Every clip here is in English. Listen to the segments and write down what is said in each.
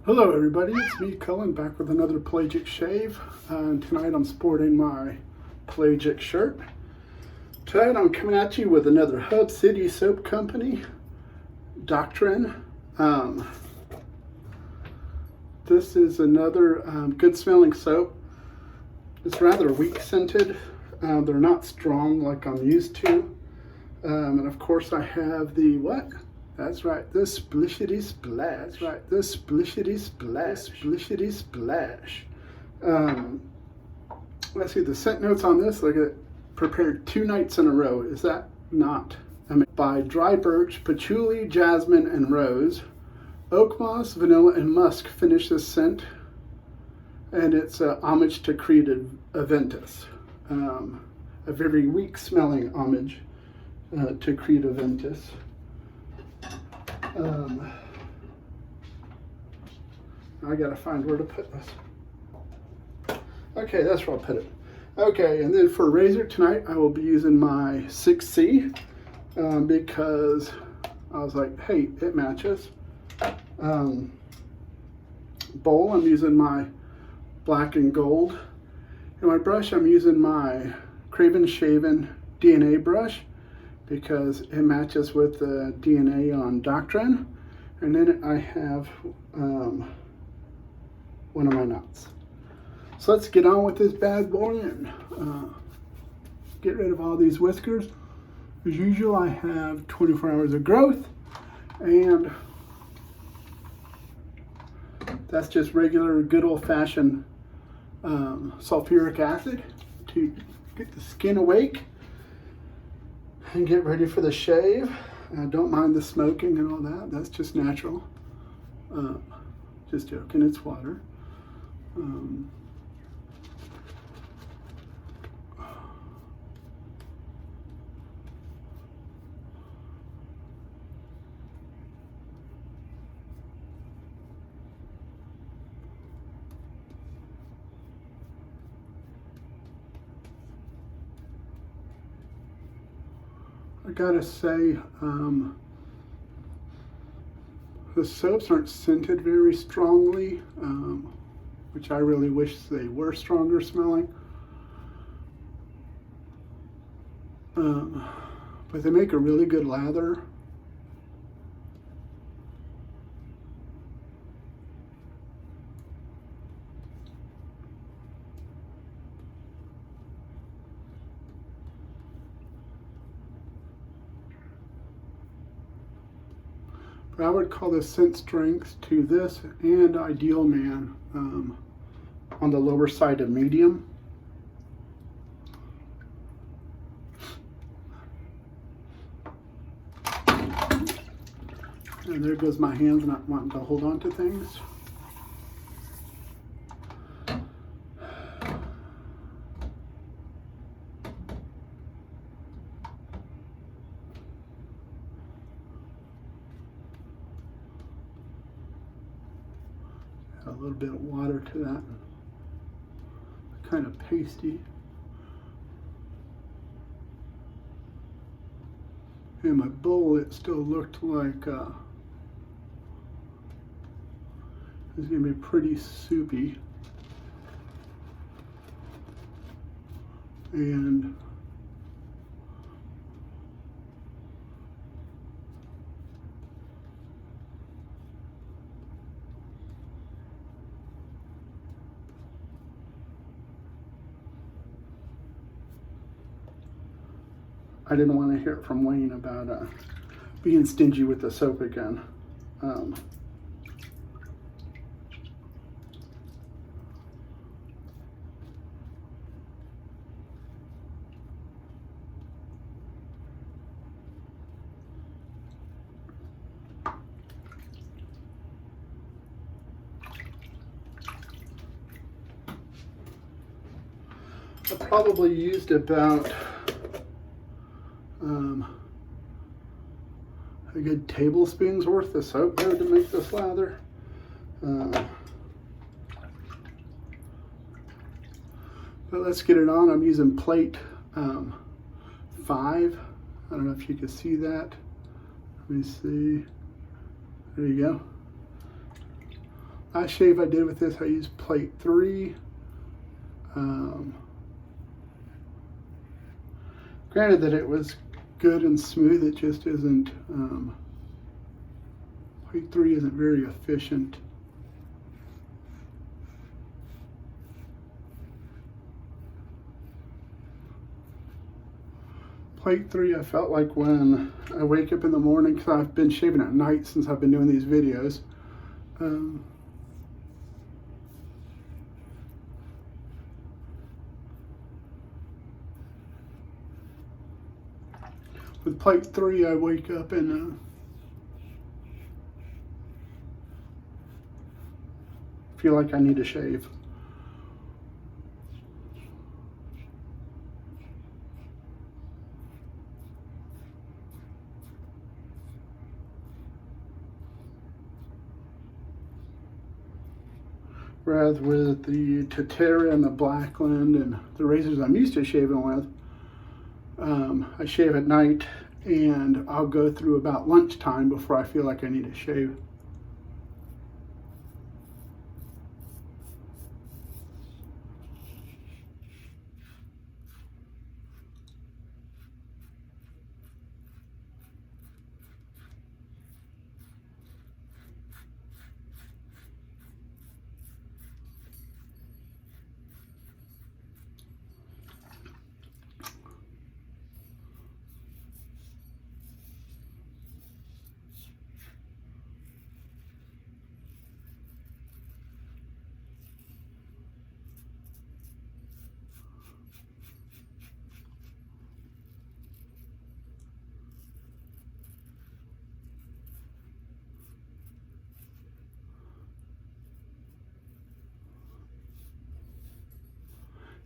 Hello everybody, it's me Cullen back with another pelagic shave. And tonight I'm sporting my pelagic shirt. Tonight I'm coming at you with another Hub City soap company, Doctrine. This is another good smelling soap. It's rather weak scented. They're not strong like I'm used to. And of course I have the what? That's right, the splishity splash. That's right, the splishity splash. Splishity splash. Let's see, the scent notes on this, like it prepared 2 nights in a row. Is that not amazing? By dry birch, patchouli, jasmine, and rose. Oak moss, vanilla, and musk finish this scent. And it's homage to Creed Aventus. A very weak smelling homage to Creed Aventus. I gotta find where to put this. Okay, that's where I'll put it. Okay, and then for razor tonight, I will be using my 6C because I was like, hey, it matches. Bowl, I'm using my black and gold. And my brush, I'm using my Craving Shaven DNA brush, because it matches with the DNA on Doctrine. And then I have one of my knots. So let's get on with this bad boy and get rid of all these whiskers. As usual, I have 24 hours of growth, and that's just regular good old-fashioned sulfuric acid to get the skin awake and get ready for the shave. Don't mind the smoking and all that. That's just natural. Just joking, it's water. I gotta say, the soaps aren't scented very strongly, which I really wish they were stronger smelling. But they make a really good lather. But I would call the scent strength to this and Ideal Man on the lower side of medium. And there goes my hands not wanting to hold on to things. A little bit of water to that, kind of pasty. In my bowl, it still looked like it's gonna be pretty soupy, and I didn't want to hear it from Wayne about being stingy with the soap again. I probably used about a good tablespoon's worth of soap there to make this lather. But let's get it on. I'm using plate 5. I don't know if you can see that. Let me see. There you go. last shave I did with this, I used plate 3. Granted that it was good and smooth, it just isn't, plate 3 isn't very efficient. Plate 3, I felt like when I wake up in the morning, because I've been shaving at night since I've been doing these videos. With plate 3, I wake up and feel like I need to shave. Whereas with the Tatera and the Blackland and the razors I'm used to shaving with, I shave at night and I'll go through about lunchtime before I feel like I need to shave.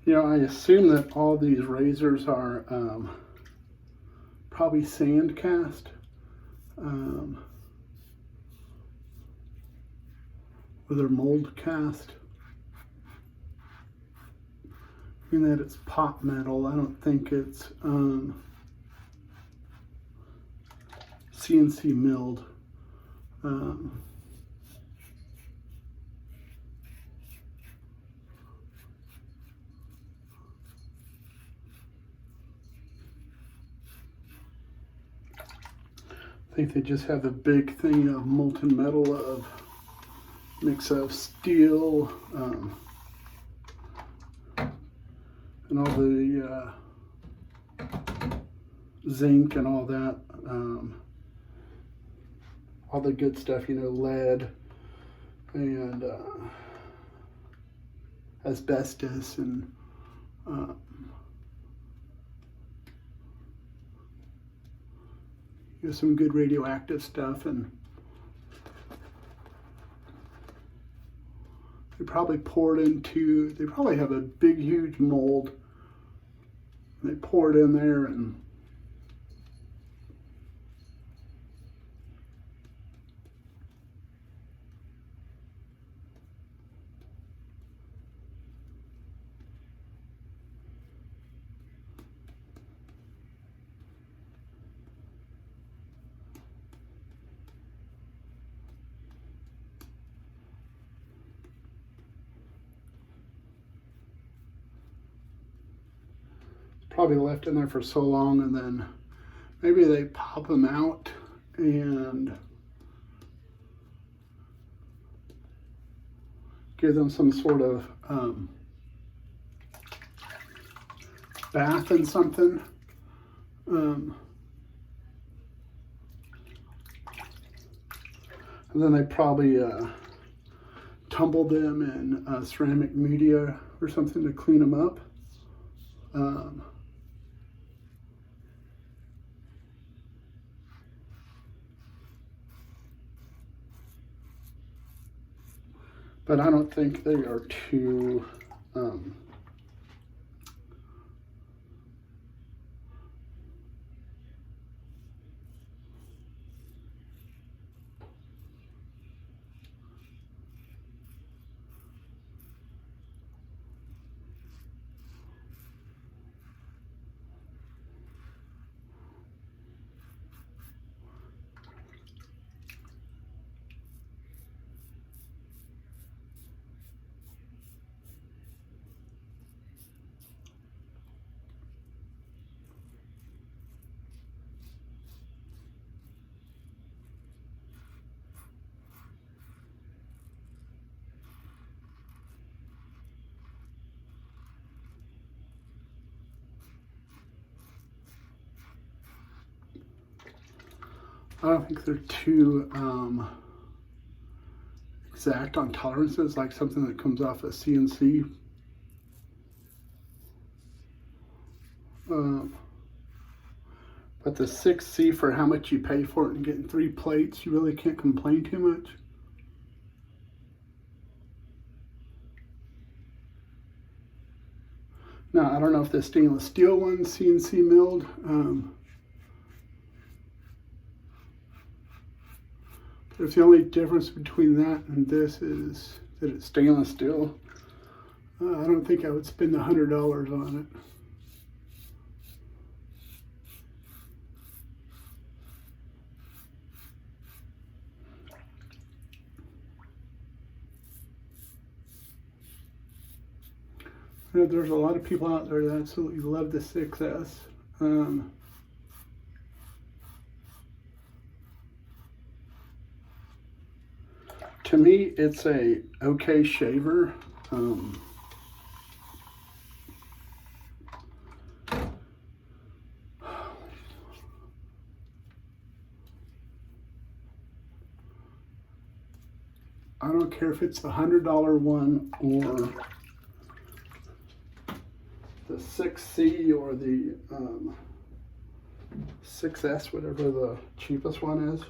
You know, I assume that all these razors are probably sand cast or they're mold cast. In that it's pot metal, I don't think it's CNC milled. I think they just have a big thing of molten metal, of mix of steel and all the zinc and all that, all the good stuff, you know, lead and asbestos and you know, some good radioactive stuff. And they probably poured into, they probably have a big huge mold. They pour it in there and probably left in there for so long, and then maybe they pop them out and give them some sort of bath in something. And then they probably tumble them in ceramic media or something to clean them up. But I don't think they are too I don't think they're too exact on tolerances, like something that comes off a CNC. But the 6C, for how much you pay for it and getting 3 plates, you really can't complain too much. Now, I don't know if the stainless steel one's CNC milled. If the only difference between that and this is that it's stainless steel, I don't think I would spend the $100 on it. I know there's a lot of people out there that absolutely love the 6S. To me, it's a okay shaver. I don't care if it's the $100 one or the 6C or the 6S, whatever the cheapest one is.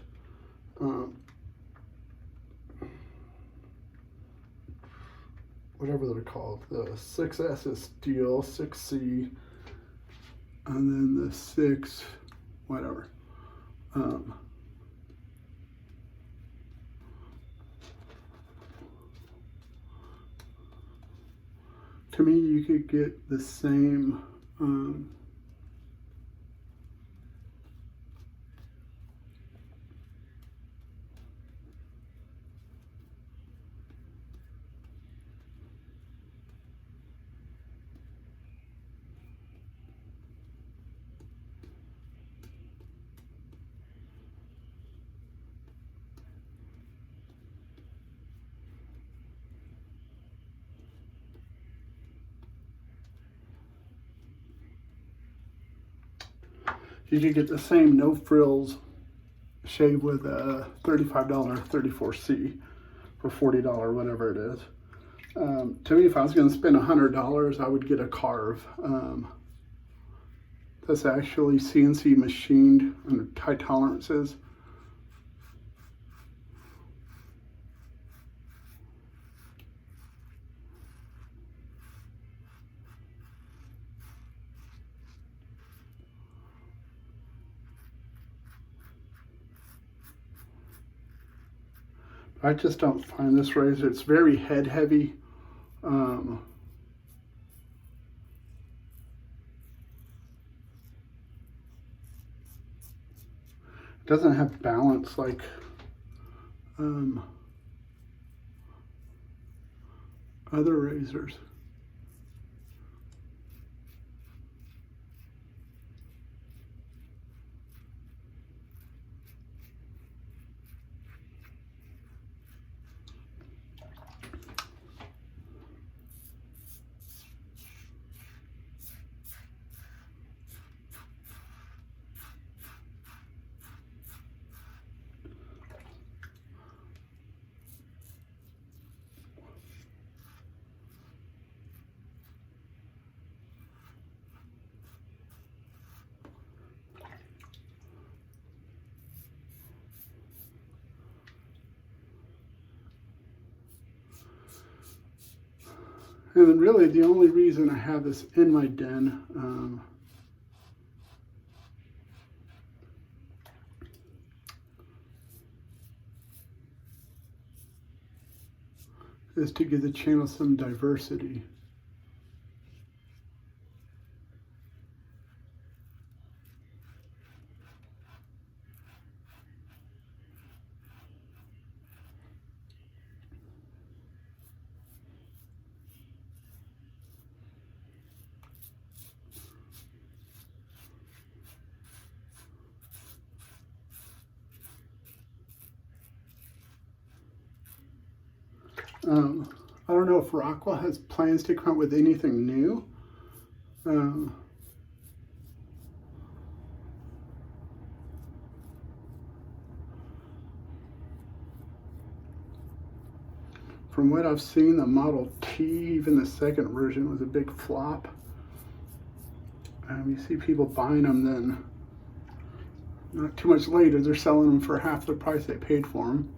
Whatever they're called. The 6S is steel, 6C, and then the 6, whatever. To me, you could get the same you could get the same no frills shave with a $35 34C for $40, whatever it is. To me, if I was going to spend $100, I would get a carve. That's actually CNC machined under high tolerances. I just don't find this razor, it's very head heavy. It doesn't have balance like other razors. And then really the only reason I have this in my den is to give the channel some diversity. I don't know if Rockwell has plans to come out with anything new. from what I've seen, the Model T, even the second version, was a big flop. You see people buying them, then not too much later, they're selling them for half the price they paid for them.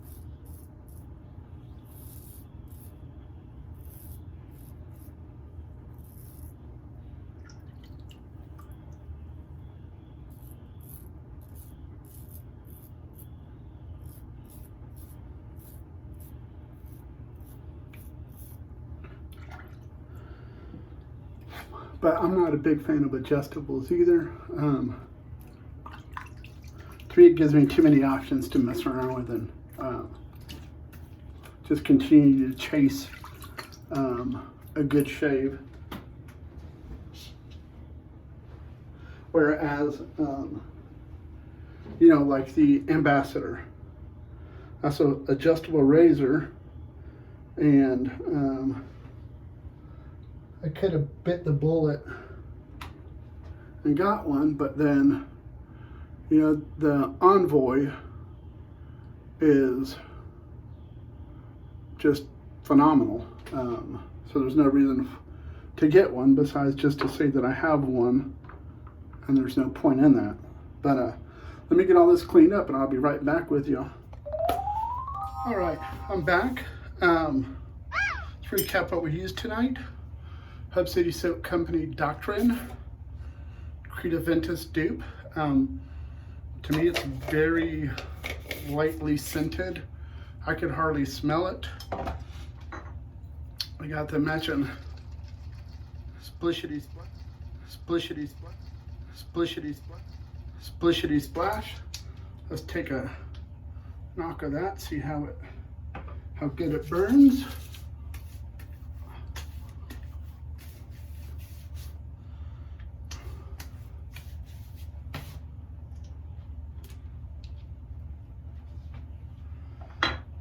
But I'm not a big fan of adjustables either. To me, it gives me too many options to mess around with and just continue to chase a good shave. Whereas, you know, like the Ambassador, that's an adjustable razor, and I could have bit the bullet and got one, but then, you know, the Envoy is just phenomenal. So there's no reason to get one besides just to say that I have one, and there's no point in that. But let me get all this cleaned up and I'll be right back with you. All right, I'm back. Let's recap what we used tonight. Hub City Soap Company Doctrine, Creta Ventus dupe. To me, it's very lightly scented. I could hardly smell it. I got the matching splishity splash. Let's take a knock of that, see how good it burns.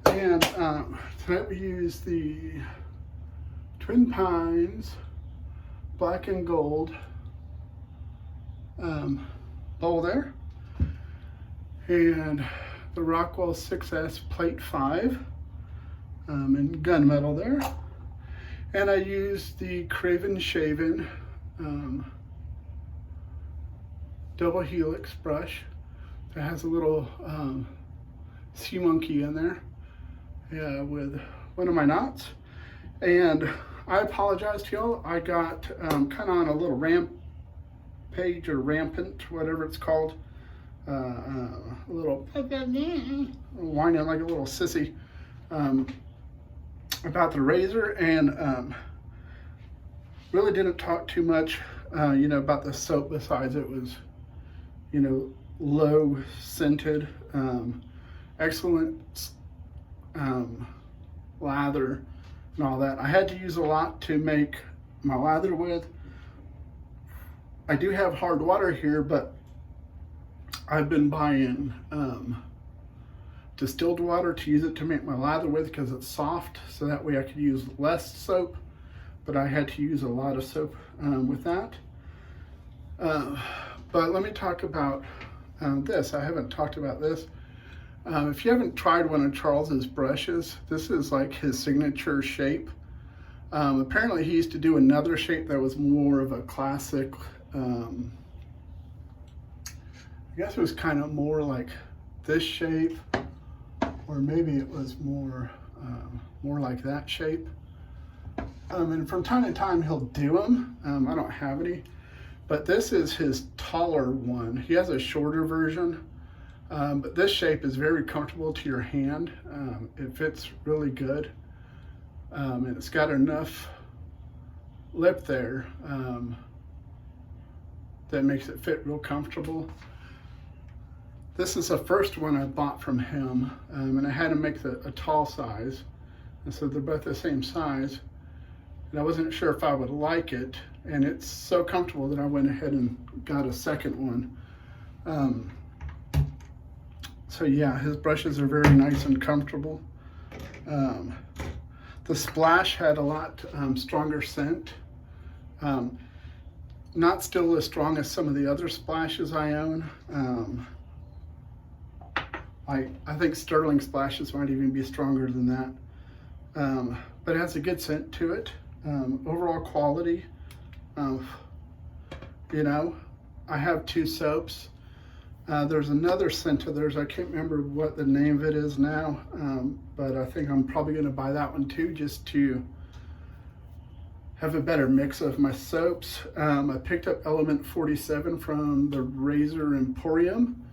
And tonight we use the TwinPines black and gold bowl there, and the Rockwell 6S plate 5 in gunmetal there, and I used the Craving Shaving double helix brush that has a little sea monkey in there. Yeah, with one of my knots. And I apologize to y'all. I got kind of on a little rampage or rampant, whatever it's called. A little whining like a little sissy about the razor, and really didn't talk too much, you know, about the soap besides it was, you know, low scented, excellent lather and all that. I had to use a lot to make my lather with. I do have hard water here, but I've been buying distilled water to use it to make my lather with because it's soft, so that way I could use less soap, but I had to use a lot of soap with that. But let me talk about this. I haven't talked about this. If you haven't tried one of Charles's brushes, this is like his signature shape. Apparently he used to do another shape that was more of a classic, I guess it was kind of more like this shape, or maybe it was more like that shape. And from time to time he'll do them. I don't have any, but this is his taller one. He has a shorter version. But this shape is very comfortable to your hand. It fits really good. And it's got enough lip there that makes it fit real comfortable. This is the first one I bought from him, and I had to make a tall size. And so they're both the same size. And I wasn't sure if I would like it. And it's so comfortable that I went ahead and got a second one. So yeah, his brushes are very nice and comfortable. The splash had a lot stronger scent. Not still as strong as some of the other splashes I own. I think Sterling splashes might even be stronger than that. but it has a good scent to it. Overall quality, you know, I have 2 soaps. There's another scent of theirs. I can't remember what the name of it is now, but I think I'm probably going to buy that one too, just to have a better mix of my soaps. I picked up Element 47 from the Razor Emporium.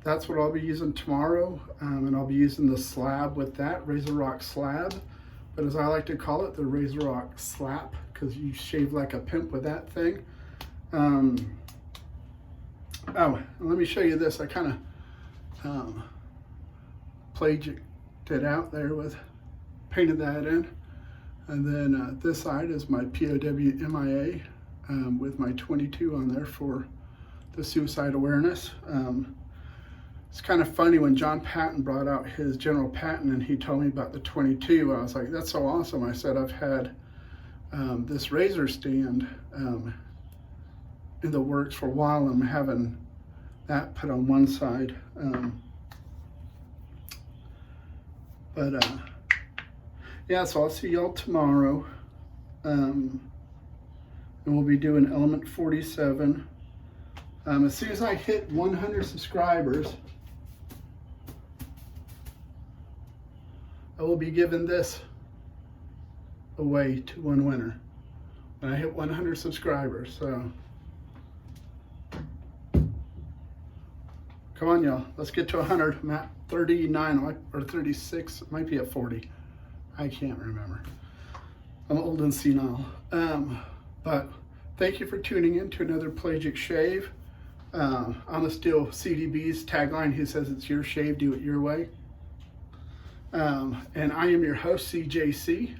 That's what I'll be using tomorrow, and I'll be using the slab with that, Razor Rock Slab, but as I like to call it, the Razor Rock Slap, because you shave like a pimp with that thing. Oh, let me show you this. I kind of plagiarized it out there painted that in. And then this side is my POW MIA with my 22 on there for the suicide awareness. It's kind of funny when John Patton brought out his general patent and he told me about the 22. I was like, that's so awesome. I said, I've had this razor stand in the works for a while. I'm having that put on one side. Yeah, so I'll see y'all tomorrow. And we'll be doing Element 47. As soon as I hit 100 subscribers, I will be giving this away to one winner when I hit 100 subscribers. So come on, y'all. Let's get to 100. I'm at 39 or 36. It might be at 40. I can't remember. I'm old and senile. But thank you for tuning in to another Pelagic Shave. I'm gonna steal CDB's tagline. He says it's your shave, do it your way. And I am your host, CJC,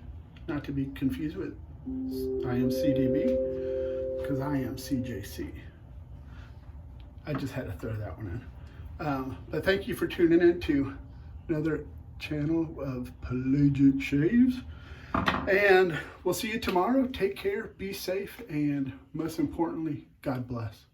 not to be confused with I am CDB, because I am CJC. I just had to throw that one in. But thank you for tuning in to another channel of Pelagic Shaves. And we'll see you tomorrow. Take care, be safe, and most importantly, God bless.